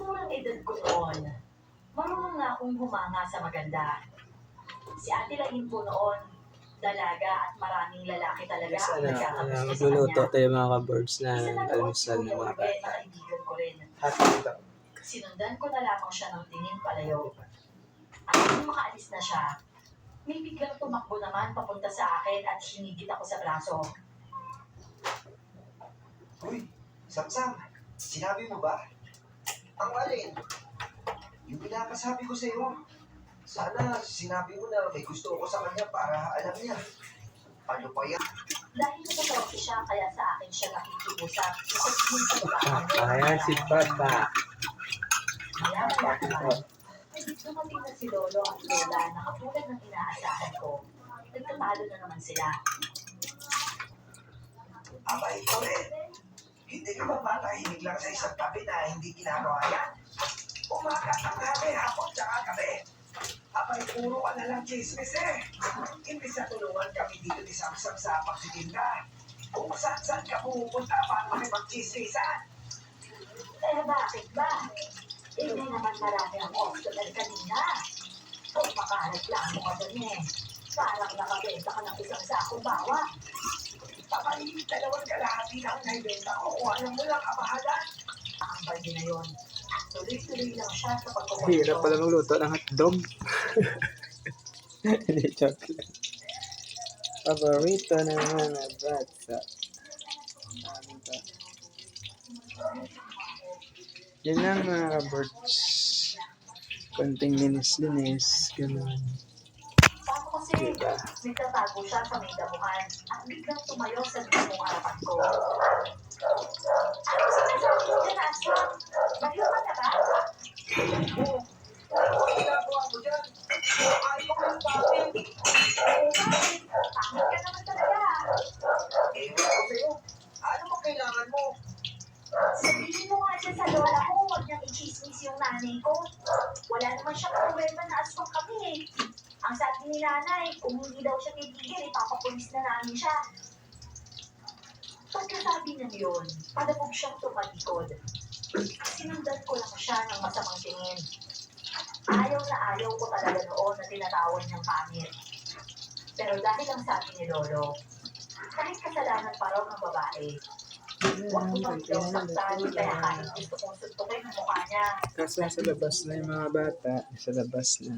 murang edad ko noon, marunong na akong humanga sa maganda. Si Ate Lain po noon, dalaga at maraming lalaki talaga Yes, ang nagkakagusto sa magluluto kanya. tayo mga ka-birds na Isa na doon si almusal Kuya ng mga Urben na bata. kaibigan ko rin. Hotdog daw. Sinundan ko na lamang siya ng tingin palayo. At nung makaalis na siya, may biglang tumakbo naman papunta sa akin at hinigit ako sa braso. Uy, Samsam, sinabi mo ba? Ang alin? Yung pinakasabi ko sa'yo. Sana sinabi mo na may gusto ko sa kanya para alam niya. Ano pa yan? Dahil nagkatawag siya, kaya sa akin siya nakikiusap. Isasabihin sa babae. Ayan si Papa. Maya-maya naman, dumating na si Lolo at Lola na katulad ng inaasahan ko. Nagtatalo na naman sila. Abay, Tore, hindi ka ba matahimik lang sa isang tabi na hindi ginagawa yan? Umaga, tanghali, hapon, tsaka gabi. Abay, puro ka na lang chismis eh. Imbis na tulungan kami dito ni Samsam sa pagsitinda. Kung saan-saan ka pumupunta para makipag-chismisan. Eh bakit ba? Hindi naman marami ang hospital kanina. Kung makareklamo ka dun eh, parang nakabenta ka ng isang sakong bawa. Abay, dalawang kalahati na ang naibenta ko. Kung alam mo lang, kabahalan. Ang balde na yun. Tuloy-tuloy lang siya sa pagkukwento. Hirap pala magluto ng hotdog. Hindi, joke lang. Paborito ng mga bata. Yan lang mga birds. Konting linis-linis. Ganun. Paano kasi Diba? nagtatago siya sa may damuhan at biglang tumayo sa mismong harapan ko. Ano sinasabi mo dyan, Aswang? Baliw ka na ba? Oo. Ano ginagawa mo dyan? Ayaw ko yung bakit. Oo nga eh. Pangit ka naman talaga. Ewan ko sa'yo. Ano ba kailangan mo? Sabihin mo nga dyan sa lola ko, huwag niyang i-chismis yung nanay ko. Wala naman siya problema na aswang kami eh. Ang sabi ni nanay, kung hindi daw siya titigil, ipapapulis na namin siya. Pagkasabi niya yun, padabog siyang tumalikod. Sinundan ko lang siya ng masamang tingin. Ayaw na ayaw ko talaga noon na tinatawag niyang pangit. Pero dahil ang sabi ni Lolo, kahit kasalanan pa raw ng babae, huwag ko pang daw saktan, kaya kahit gusto kong suntukin ang mukha niya. Kaso sa labas na yung mga bata. Sa labas na.